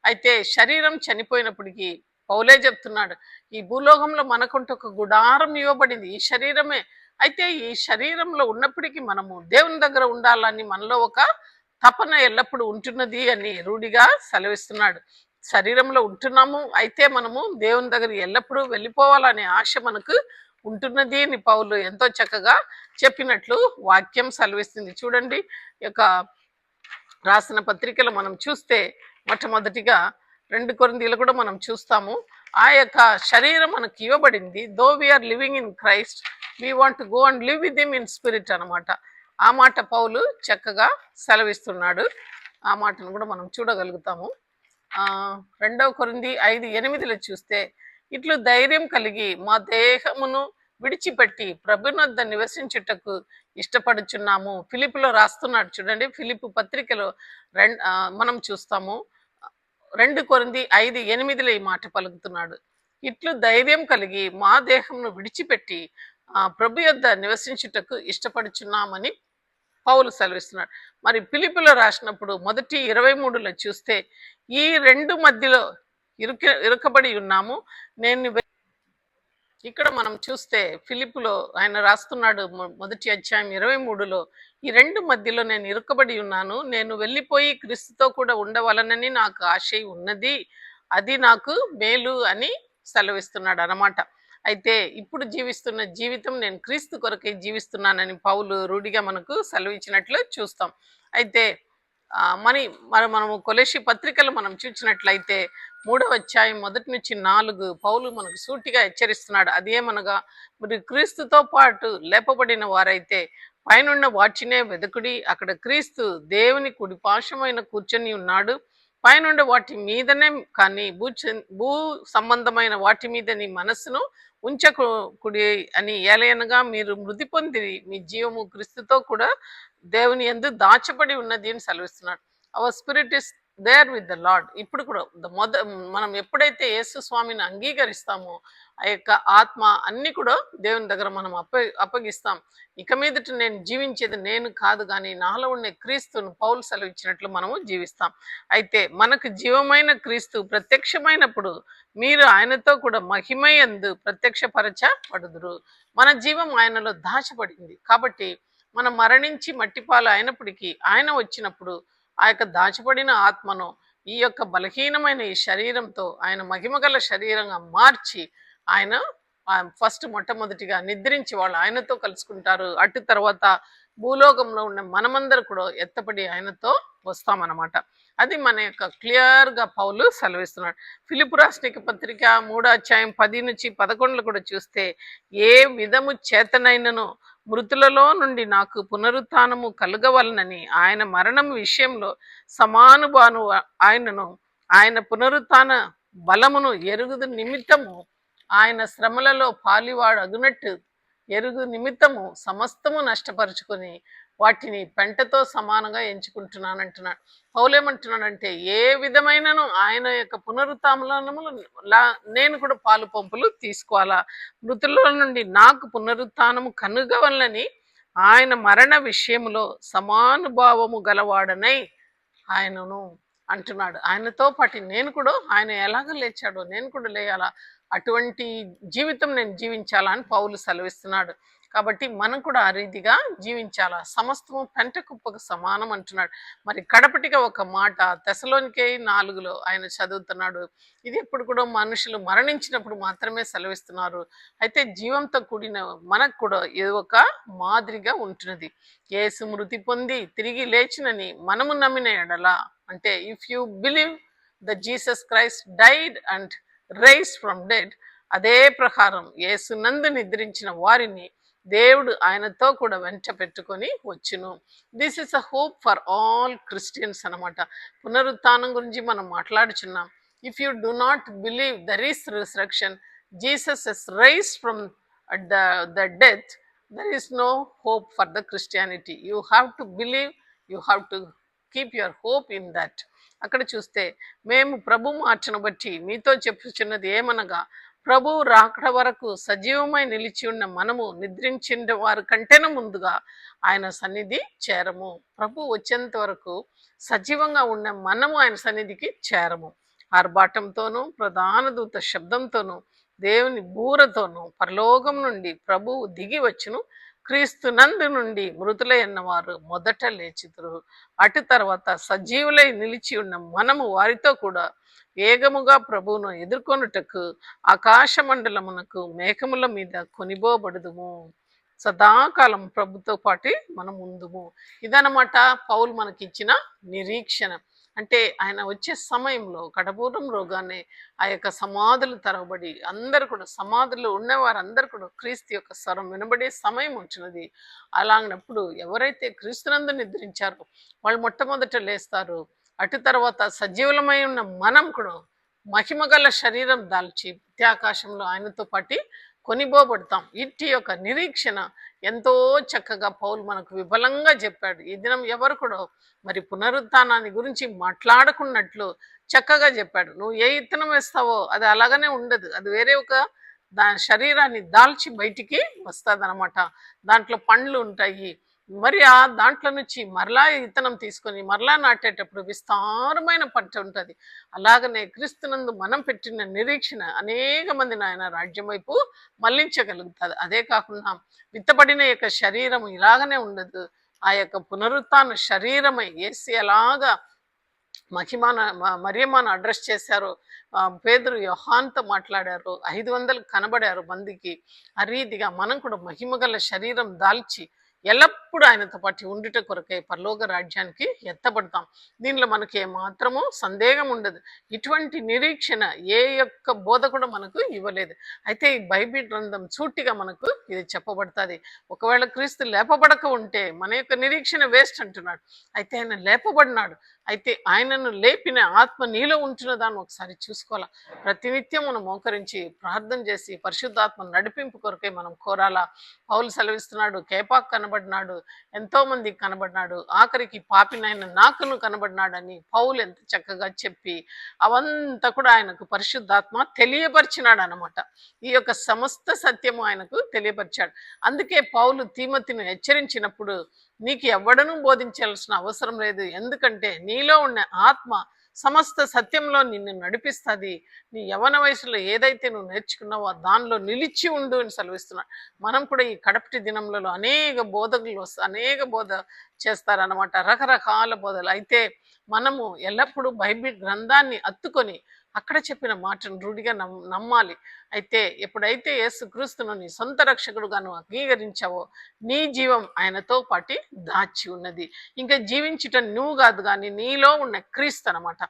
అయితే శరీరం చనిపోయినప్పటికీ పౌలే చెప్తున్నాడు, ఈ భూలోకంలో మనకుంటూ ఒక గుడారం ఇవ్వబడింది, ఈ శరీరమే. అయితే ఈ శరీరంలో ఉన్నప్పటికీ మనము దేవుని దగ్గర ఉండాలని మనలో ఒక తపన ఎల్లప్పుడూ ఉంటున్నది అని రూఢిగా సెలవిస్తున్నాడు. శరీరంలో ఉంటున్నాము, అయితే మనము దేవుని దగ్గర ఎల్లప్పుడూ వెళ్ళిపోవాలనే ఆశ మనకు ఉంటున్నది అని పౌలు ఎంతో చక్కగా చెప్పినట్లు వాక్యం సెలవిస్తుంది. చూడండి, యొక్క రాసిన పత్రికలు మనం చూస్తే మొట్టమొదటిగా 2 కొరింథీలు కూడా మనం చూస్తాము. ఆ యొక్క శరీరం మనకి ఇవ్వబడింది. Though we are living in Christ, we want go and live with him in spirit అనమాట. ఆ మాట పౌలు చక్కగా సెలవిస్తున్నాడు. ఆ మాటను కూడా మనం చూడగలుగుతాము. 2 కొరింథీ 5:8 చూస్తే, ఇట్లు ధైర్యం కలిగి మా దేహమును విడిచిపెట్టి ప్రభునొద్ద నివసించుటకు ఇష్టపడుచున్నాము. ఫిలిప్పులో రాస్తున్నాడు చూడండి. ఫిలిప్పు పత్రికలో మనం చూస్తాము. 2 కొరింథీ 5:8 ఈ మాట పలుకుతున్నాడు. ఇట్లు ధైర్యం కలిగి మా దేహమును విడిచిపెట్టి ప్రభు యొద్ద నివసించుటకు ఇష్టపడుచున్నామని పౌలు సెలవిస్తున్నాడు. మరి ఫిలిప్పులో రాసినప్పుడు మొదటి 23లో చూస్తే, ఈ 2 మధ్యలో ఇరుకబడి ఉన్నాము. నేను ఇక్కడ మనం చూస్తే ఫిలిప్పులో ఆయన రాస్తున్నాడు మొదటి అధ్యాయం 23లో, ఈ 2 మధ్యలో నేను ఇరుకబడి ఉన్నాను, నేను వెళ్ళిపోయి క్రీస్తుతో కూడా ఉండవలనని నాకు ఆశ ఉన్నది, అది నాకు మేలు అని సెలవిస్తున్నాడు అన్నమాట. అయితే ఇప్పుడు జీవిస్తున్న జీవితం నేను క్రీస్తు కొరకే జీవిస్తున్నానని పౌలు రూఢిగా మనకు సెలవిచ్చినట్లు చూస్తాం. అయితే మనము కొలెషి పత్రికలు మనం చూసినట్లయితే 3వ అధ్యాయం 1-4 పౌలు మనకు సూటిగా హెచ్చరిస్తున్నాడు. అదేమనగా, మరి క్రీస్తుతో పాటు లేపబడిన వారైతే పైనున్న వాటినే వెదకుడి, అక్కడ క్రీస్తు దేవుని కుడి పార్శ్వమైన కూర్చొని ఉన్నాడు. పైనుండి వాటి మీదనే కానీ భూ సంబంధమైన వాటి మీద నీ మనస్సును ఉంచకుడి అని, ఏలయనగా మీరు మృతి పొంది మీ జీవము క్రీస్తుతో కూడా దేవుని యందు దాచబడి ఉన్నది అని సెలవిస్తున్నాడు. Our spirit is there with the Lord. ఇప్పుడు కూడా మనం ఎప్పుడైతే యేసు స్వామిని అంగీకరిస్తామో ఆ యొక్క ఆత్మ అన్ని కూడా దేవుని దగ్గర మనం అప్పగిస్తాం. ఇక మీదట నేను జీవించేది నేను కాదు, కానీ నాలో ఉండే క్రీస్తును పౌలు సెలవిచ్చినట్లు మనము జీవిస్తాం. అయితే మనకు జీవమైన క్రీస్తు ప్రత్యక్షమైనప్పుడు మీరు ఆయనతో కూడా మహిమయందు ప్రత్యక్షపరచబడుదురు. మన జీవం ఆయనలో దాచబడింది కాబట్టి మనం మరణించి మట్టిపాలు అయినప్పటికీ ఆయన వచ్చినప్పుడు ఆ యొక్క దాచబడిన ఆత్మను ఈ యొక్క బలహీనమైన ఈ శరీరంతో ఆయన మహిమగల శరీరంగా మార్చి ఆయన ఫస్ట్ మొట్టమొదటిగా నిద్రించి వాళ్ళు ఆయనతో కలుసుకుంటారు. అటు తర్వాత భూలోకంలో ఉన్న మనమందరూ కూడా ఎత్తపడి ఆయనతో వస్తామన్నమాట. అది మన యొక్క క్లియర్గా పౌలు సెలవిస్తున్నాడు. ఫిలిప్పు రాసిన పత్రిక 3వ అధ్యాయం 10-11 కూడా చూస్తే, ఏ విధము చేతనైనను మృతులలో నుండి నాకు పునరుత్థానము కలుగవలనని ఆయన మరణం విషయంలో సమానుభాను ఆయనను ఆయన పునరుత్థాన బలమును ఎరుగుదు నిమిత్తము ఆయన శ్రమలలో పాలివాడు అగునట్టు ఎరుగు నిమిత్తము సమస్తము నష్టపరుచుకొని వాటిని పెంటతో సమానంగా ఎంచుకుంటున్నాను అంటున్నాడు. పౌలేమంటున్నాడంటే, ఏ విధమైనను ఆయన యొక్క పునరుత్థానములు నేను కూడా పాలు పంపులు తీసుకోవాలా, మృతుల నుండి నాకు పునరుత్థానము కనుగవలని ఆయన మరణ విషయంలో సమానుభావము గలవాడనై ఆయనను అంటున్నాడు. ఆయనతో పాటు నేను కూడా ఆయన ఎలాగ లేచాడో నేను కూడా లేయాలా, అటువంటి జీవితం నేను జీవించాలా అని పౌలు సెలవిస్తున్నాడు. కాబట్టి మనం కూడా ఆ రీతిగా జీవించాలా. సమస్తము పెంట కుప్పకు సమానం అంటున్నాడు. మరి కడపటిగా ఒక మాట తెసలోనికే 4లో ఆయన చదువుతున్నాడు. ఇది ఇప్పుడు కూడా మనుషులు మరణించినప్పుడు మాత్రమే సెలవిస్తున్నారు. అయితే జీవంతో కూడిన మనకు కూడా ఏదో ఒక మాదిరిగా ఉంటున్నది. యేసు మృతి పొంది తిరిగి లేచినని మనము నమ్మిన ఎడల, అంటే if you believe the Jesus Christ died and rise from dead, అదే ప్రకారం యేసునందు నిద్రించిన వారిని దేవుడు ఆయనతో కూడా వెంట పెట్టుకొని వచ్చును. This is a hope for all Christians అనమాట. పునరుత్థానం గురించి మనం మాట్లాడుచున్నాం. If you do not believe there is resurrection, Jesus is rise from the death, there is no hope for the Christianity. You have to believe you have to keep your hope in that. అక్కడ చూస్తే, మేము ప్రభు మార్చను బట్టి మీతో చెప్పుచున్నది ఏమనగా, ప్రభు రాకడ వరకు సజీవమై నిలిచి ఉన్న మనము నిద్రించిన వారి కంటేనే ముందుగా ఆయన సన్నిధి చేరము. ప్రభు వచ్చేంత వరకు సజీవంగా ఉన్న మనము ఆయన సన్నిధికి చేరము. ఆర్భాటంతోనూ ప్రధాన దూత శబ్దంతోనూ దేవుని బూరతోనూ పరలోకం నుండి ప్రభువు దిగి వచ్చును. క్రీస్తు నందు నుండి మృతులైన వారు మొదట లేచితురు. అటు తర్వాత సజీవులై నిలిచి ఉన్న మనము వారితో కూడా వేగముగా ప్రభువును ఎదుర్కొనుటకు ఆకాశ మండలమునకు మేఘముల మీద కొనిపోబడుదుము. సదాకాలం ప్రభుతో పాటు మనం ఉందుము. ఇదనమాట పౌలు మనకిచ్చిన నిరీక్షణ. అంటే ఆయన వచ్చే సమయంలో కడపూరం రోగానే ఆ యొక్క సమాధులు తెరవబడి అందరు కూడా సమాధుల్లో ఉన్నవారందరూ కూడా క్రీస్తు యొక్క స్వరం వినబడే సమయం వచ్చినది. అలాగినప్పుడు ఎవరైతే క్రీస్తునందు నిద్రించారో వాళ్ళు మొట్టమొదట లేస్తారు. అటు తర్వాత సజీవులమై ఉన్న మనం కూడా మహిమగల శరీరం దాల్చి ప్రత్యాకాశంలో ఆయనతో పాటు కొనిపోబడతాం. ఇట్టి యొక్క నిరీక్షణ ఎంతో చక్కగా పౌలు మనకు విఫలంగా చెప్పాడు. ఈ దినం ఎవరు కూడా మరి పునరుత్థానాన్ని గురించి మాట్లాడుకున్నట్లు చక్కగా చెప్పాడు. నువ్వు ఏ ఇత్తనం వేస్తావో అది అలాగనే ఉండదు, అది వేరే ఒక దాని శరీరాన్ని దాల్చి బయటికి వస్తుంది అనమాట. దాంట్లో పండ్లు ఉంటాయి. మరి ఆ దాంట్లో నుంచి మరలా ఇత్తనం తీసుకొని మరలా నాటేటప్పుడు విస్తారమైన పంట ఉంటుంది. అలాగనే క్రీస్తునందు మనం పెట్టిన నిరీక్షణ అనేక మందిని ఆయన రాజ్యం వైపు మళ్లించగలుగుతుంది. అదే కాకుండా విత్తబడిన యొక్క శరీరం ఇలాగనే ఉండదు. ఆ యొక్క పునరుత్థాన శరీరమై యేసు ఎలాగా మరియమ్మను అడ్రస్ చేశారో, పేతురు యోహానుతో మాట్లాడారు, 500 కనబడారు మందికి. ఆ రీతిగా మనం కూడా మహిమగల శరీరం దాల్చి ఎల్లప్పుడూ ఆయనతో పాటు ఉండుట కొరకే పరలోక రాజ్యానికి ఎత్తబడతాం. దీనిలో మనకి ఏమాత్రము సందేహం ఉండదు. ఇటువంటి నిరీక్షణ ఏ యొక్క బోధ కూడా మనకు ఇవ్వలేదు. అయితే ఈ బైబిల్ గ్రంథం సూటిగా మనకు ఇది చెప్పబడుతుంది. ఒకవేళ క్రీస్తు లేపబడక ఉంటే మన యొక్క నిరీక్షణ వేస్ట్ అంటున్నాడు. అయితే ఆయన లేపబడినాడు. అయితే ఆయనను లేపిన ఆత్మ నీలో ఉంటున్నదాన్ని ఒకసారి చూసుకోవాలా. ప్రతినిత్యం మనం మోకరించి ప్రార్థన చేసి పరిశుద్ధాత్మ నడిపింపు కొరకే మనం కోరాలా. పౌలు సెలవిస్తున్నాడు, కేపాకు కనబడినాడు, ఎంతో మందికి కనబడినాడు, ఆఖరికి పాపినైన నాకును కనబడినాడని పౌలు ఎంత చక్కగా చెప్పి అవంతా కూడా ఆయనకు పరిశుద్ధాత్మ తెలియపరిచినాడు అనమాట. ఈ యొక్క సమస్త సత్యము ఆయనకు తెలియపరిచాడు. అందుకే పౌలు తీమోతిని హెచ్చరించినప్పుడు, నీకు ఎవ్వడనూ బోధించాల్సిన అవసరం లేదు, ఎందుకంటే నీలో ఉన్న ఆత్మ సమస్త సత్యంలో నిన్ను నడిపిస్తుంది. నీ యవన వయసులో ఏదైతే నువ్వు నేర్చుకున్నావో దానిలో నిలిచి ఉండు అని సెలవిస్తున్నాడు. మనం కూడా ఈ కడపటి దినములలో అనేక బోధకులు అనేక బోధ చేస్తారనమాట, రకరకాల బోధలు. అయితే మనము ఎల్లప్పుడూ బైబిల్ గ్రంథాన్ని అత్తుకొని అక్కడ చెప్పిన మాటను రూఢిగా నమ్మాలి. అయితే ఎప్పుడైతే యేసుక్రీస్తును నీ సొంత రక్షకుడుగా నువ్వు అంగీకరించావో నీ జీవం ఆయనతో పాటు దాచి ఉన్నది. ఇంకా జీవించుట నువ్వు కాదు, కానీ నీలో ఉన్న క్రీస్తు అనమాట.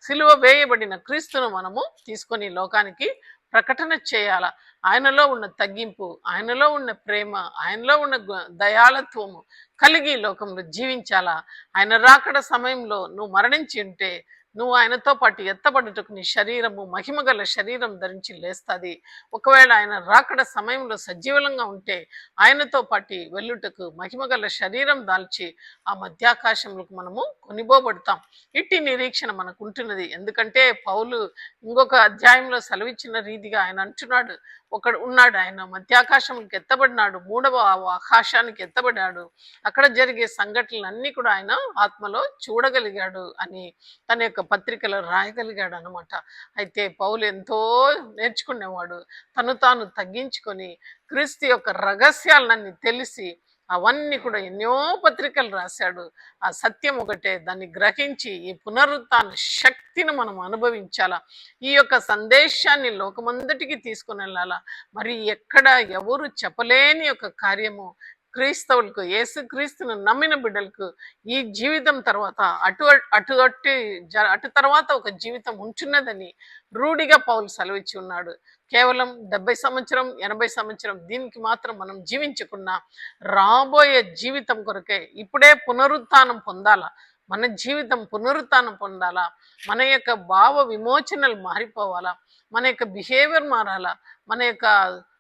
సిలువ వేయబడిన క్రీస్తును మనము తీసుకొని లోకానికి ప్రకటన చేయాల. ఆయనలో ఉన్న తగ్గింపు, ఆయనలో ఉన్న ప్రేమ, ఆయనలో ఉన్న దయాళత్వము కలిగి లోకంలో జీవించాలా. ఆయన రాకడ సమయంలో నువ్వు మరణించి ఉంటే నువ్వు ఆయనతో పాటు ఎత్తబడుటకు నీ శరీరము మహిమగల శరీరం ధరించి లేస్తుంది. ఒకవేళ ఆయన రాకడ సమయంలో సజీవంగా ఉంటే ఆయనతో పాటు వెళ్ళుటకు మహిమగల శరీరం దాల్చి ఆ మధ్యాకాశంలోకి మనము కొనిపోబడతాం. ఇట్టి నిరీక్షణ మనకు ఉంటున్నది. ఎందుకంటే పౌలు ఇంకొక అధ్యాయంలో సెలవిచ్చిన రీతిగా ఆయన అంటున్నాడు, ఒకడు ఉన్నాడు, ఆయన మధ్యాకాశంకి ఎత్తబడినాడు, 3వ ఆకాశానికి ఎత్తబడ్డాడు, అక్కడ జరిగే సంఘటనలన్నీ కూడా ఆయన ఆత్మలో చూడగలిగాడు అని తన యొక్క పత్రికలో రాయగలిగాడు అనమాట. అయితే పౌలు ఎంతో నేర్చుకునేవాడు. తను తాను తగ్గించుకొని క్రీస్తు యొక్క రహస్యాలన్నీ తెలిసి అవన్నీ కూడా ఎన్నో పత్రికలు రాశాడు. ఆ సత్యం ఒకటే, దాన్ని గ్రహించి ఈ పునరుత్థాన శక్తిని మనం అనుభవించాలా. ఈ యొక్క సందేశాన్ని లోకమంతటికి తీసుకుని వెళ్ళాలా. మరి ఎక్కడ ఎవరు చెప్పలేని యొక్క కార్యము క్రీస్తవులకు, యేసుక్రీస్తును నమ్మిన బిడ్డలకు ఈ జీవితం తర్వాత అటు తర్వాత ఒక జీవితం ఉంటున్నదని రూఢిగా పౌలు సెలవిచ్చి ఉన్నాడు. కేవలం 70 సంవత్సరం 80 సంవత్సరం దీనికి మాత్రం మనం జీవించకున్నా రాబోయే జీవితం కొరకే ఇప్పుడే పునరుత్థానం పొందాలా. మన జీవితం పునరుత్థానం పొందాలా. మన యొక్క భావ విమోచనలు మారిపోవాలా. మన యొక్క బిహేవియర్ మారాలా. మన యొక్క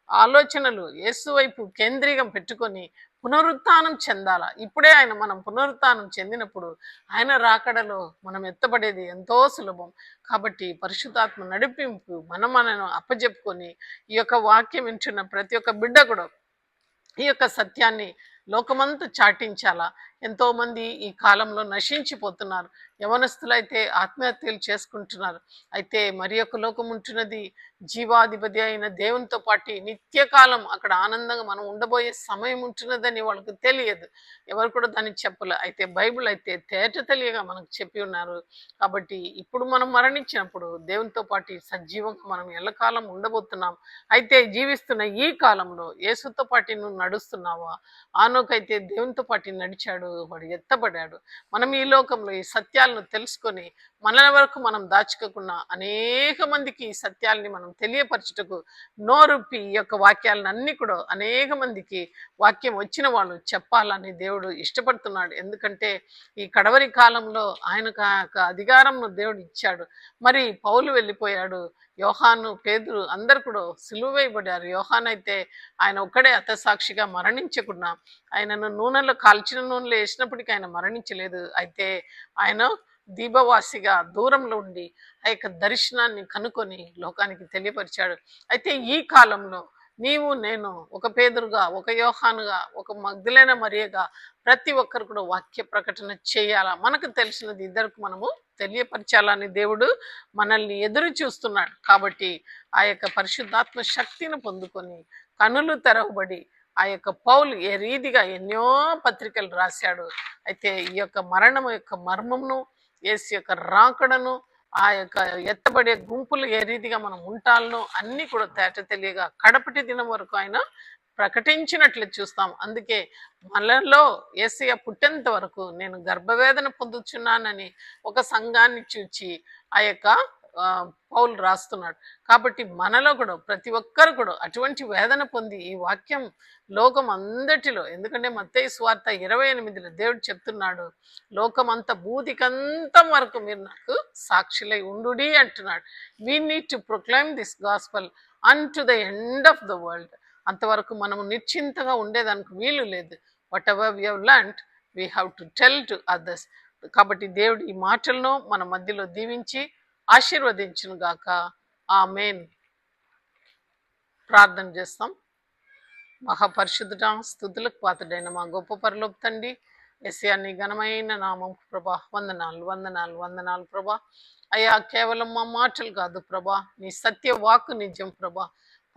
ఆలోచనలు యేసు వైపు కేంద్రీకం పెట్టుకొని పునరుత్థానం చెందాలా. ఇప్పుడే మనం పునరుత్థానం చెందినప్పుడు ఆయన రాకడలో మనం ఎత్తబడేది ఎంతో సులభం. కాబట్టి పరిశుద్ధాత్మ నడిపింపు మనను అప్పజెప్పుకొని ఈ యొక్క వాక్యం వింటున్న ప్రతి ఒక్క బిడ్డ కూడా ఈ యొక్క సత్యాన్ని లోకమంతా చాటించాలా. ఎంతో మంది ఈ కాలంలో నశించిపోతున్నారు. యవనస్తులైతే ఆత్మహత్యలు చేసుకుంటున్నారు. అయితే మరి ఒక లోకం ఉంటున్నది, జీవాధిపతి అయిన దేవునితో పాటు నిత్యకాలం అక్కడ ఆనందంగా మనం ఉండబోయే సమయం ఉంటున్నదని వాళ్ళకు తెలియదు. ఎవరు కూడా దాన్ని చెప్పలే. అయితే బైబిల్ అయితే తేట తెలియగా మనకు చెప్పి ఉన్నారు. కాబట్టి ఇప్పుడు మనం మరణించినప్పుడు దేవునితో పాటు సజీవంగా మనం ఎల్లకాలం ఉండబోతున్నాం. అయితే జీవిస్తున్న ఈ కాలంలో యేసుతో పాటు నువ్వు నడుస్తున్నావా? ఆనోకైతే దేవునితో పాటు నడిచాడు, వాడు ఎత్తబడ్డాడు. మనం ఈ లోకంలో ఈ సత్యాలను తెలుసుకొని మన వరకు మనం దాచుకోకుండా అనేక మందికి ఈ సత్యాల్ని మనం తెలియపరచుటకు నోరుప్పి ఈ యొక్క వాక్యాలను అన్ని కూడా అనేక మందికి వాక్యం వచ్చిన వాళ్ళు చెప్పాలని దేవుడు ఇష్టపడుతున్నాడు. ఎందుకంటే ఈ కడవరి కాలంలో ఆయనకు ఆ యొక్క అధికారంను దేవుడు ఇచ్చాడు. మరి పౌలు వెళ్ళిపోయాడు, యోహాను, పేతురు అందరు కూడా సిలువ వేయబడ్డారు. యోహాన్ అయితే ఆయన ఒక్కడే హతసాక్షిగా మరణించకుండా ఆయనను నూనెలో కాల్చిన నూనెలో వేసినప్పటికీ ఆయన మరణించలేదు. అయితే ఆయన దీపవాసిగా దూరంలో ఉండి ఆ యొక్క దర్శనాన్ని కనుక్కొని లోకానికి తెలియపరిచాడు. అయితే ఈ కాలంలో నీవు నేను ఒక పేదరుగా, ఒక యోహానుగా, ఒక మగ్ధులైన మరియగా ప్రతి ఒక్కరు కూడా వాక్య ప్రకటన చేయాలా. మనకు తెలిసినది ఇద్దరికి మనము తెలియపరచాలని దేవుడు మనల్ని ఎదురు చూస్తున్నాడు. కాబట్టి ఆ యొక్క పరిశుద్ధాత్మ శక్తిని పొందుకొని కనులు తెరవబడి ఆ యొక్క పౌలు ఏ రీతిగా ఎన్నో పత్రికలు రాశాడు. అయితే ఈ యొక్క మరణం యొక్క మర్మమును, యేసు యొక్క రాకడను, ఆ యొక్క ఎత్తబడే గుంపులు ఏ రీతిగా మనం ఉంటాలనో అన్నీ కూడా తేట తెలియగా కడపటి దినం వరకు ఆయన ప్రకటించినట్లు చూస్తాం. అందుకే మనలో యేసయ్య పుట్టేంత వరకు నేను గర్భవేదన పొందుచున్నానని ఒక సంఘాన్ని చూచి ఆ యొక్క పౌలు రాస్తున్నాడు. కాబట్టి మనలో కూడా ప్రతి ఒక్కరు కూడా అటువంటి వేదన పొంది ఈ వాక్యం లోకం అందటిలో, ఎందుకంటే మత్తయి సువార్త 28లో దేవుడు చెప్తున్నాడు, లోకం అంత భూతికంతం వరకు మీరు నాకు సాక్షులై ఉండుడి అంటున్నాడు. We need to proclaim this gospel an to the end of the world. అంతవరకు మనం నిశ్చింతగా ఉండేదానికి వీలు లేదు. What ever we have learned we have to tell to others. కాబట్టి దేవుడు ఈ మాటలను మన మధ్యలో దీవించి ఆశీర్వదించును గాక. ఆమేన్. ప్రార్థన చేస్తాం. మహాపరిశుద్ధుడా, స్తుతులకు పాత్రుడైన మా గొప్ప పరలోక తండ్రి, యేసయ్య నీ ఘనమైన నామం ప్రభా, వందనాలు వందనాలు వందనాలు ప్రభా. అయ్యా, కేవలం మా మాటలు కాదు ప్రభా, నీ సత్య వాక్కు నిజం ప్రభా.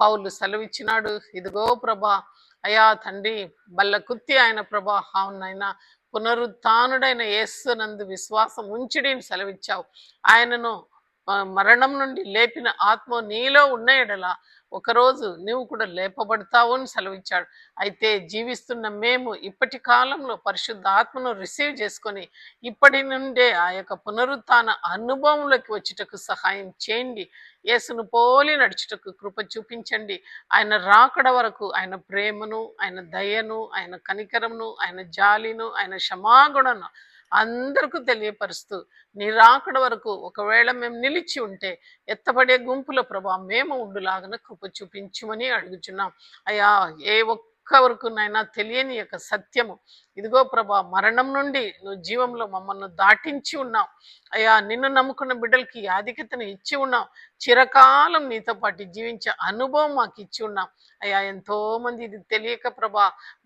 పౌలు సెలవిచ్చినాడు, ఇదిగో ప్రభా అయ్యా తండ్రి, బల్ల కుత్తి ఆయన ప్రభా, అవునైనా పునరుత్థానుడైన యేసు నందు విశ్వాసం ఉంచుడిని సెలవిచ్చావు. ఆయనను మరణం నుండి లేపిన ఆత్మ నీలో ఉన్న ఎడల ఒకరోజు నువ్వు కూడా లేపబడతావు అని సెలవిచ్చాడు. అయితే జీవిస్తున్న మేము ఇప్పటి కాలంలో పరిశుద్ధ ఆత్మను రిసీవ్ చేసుకొని ఇప్పటి నుండే ఆ యొక్క పునరుత్థాన అనుభవంలోకి వచ్చుటకు సహాయం చేయండి. యేసును పోలి నడుచుటకు కృప చూపించండి. ఆయన రాకడ వరకు ఆయన ప్రేమను, ఆయన దయను, ఆయన కనికరమును, ఆయన జాలిను, ఆయన క్షమాగుణను అందరికీ తెలియపరుస్తూ నీ రాకడ వరకు ఒకవేళ మేము నిలిచి ఉంటే ఎత్తబడే గుంపుల ప్రభా మేము ఉండులాగా కృప చూపించుమని అడుగుచున్నాం. అయ్యా, ఏ ఒక్కవరకునైనా తెలియని యొక్క సత్యము, ఇదిగో ప్రభా మరణం నుండి నువ్వు జీవంలో మమ్మల్ని దాటించి ఉన్నావు. అయ్యా, నిన్ను నమ్ముకున్న బిడ్డలకి ఆధిక్యతను ఇచ్చి ఉన్నావు. చిరకాలం నీతో పాటు జీవించే అనుభవం మాకు ఇచ్చి ఉన్నాం. అయ్యా, ఎంతో మంది ఇది తెలియక ప్రభా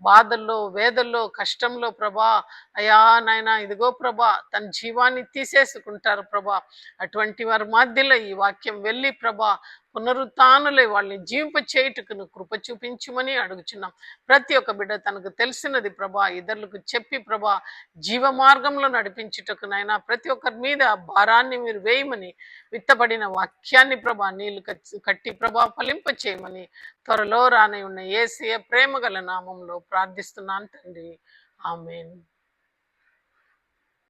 బాధల్లో, వేదల్లో, కష్టంలో ప్రభా అయ్యా నాయన ఇదిగో ప్రభా తన జీవాన్ని తీసేసుకుంటారు ప్రభా. అటువంటి వారి మధ్యలో ఈ వాక్యం వెళ్ళి ప్రభా పునరుత్థానులై వాళ్ళని జీవింప చేయుటకు నువ్వు కృప చూపించుమని అడుగుచున్నాం. ప్రతి ఒక్క బిడ్డ తనకు తెలిసినది ప్రభా ఇతరులకు చెప్పి ప్రభా జీవ మార్గంలో నడిపించుటకు నాయన ప్రతి ఒక్కరి మీద భారాన్ని మీరు వేయమని, విత్తబడిన వాక్యాన్ని ప్రభా నీళ్లు కట్టి ప్రభా ఫలింప చేయమని త్వరలో రాని ఉన్న యేసయ్య ప్రేమ గల నామంలో ప్రార్థిస్తున్నాను తండ్రి. ఆమేన్.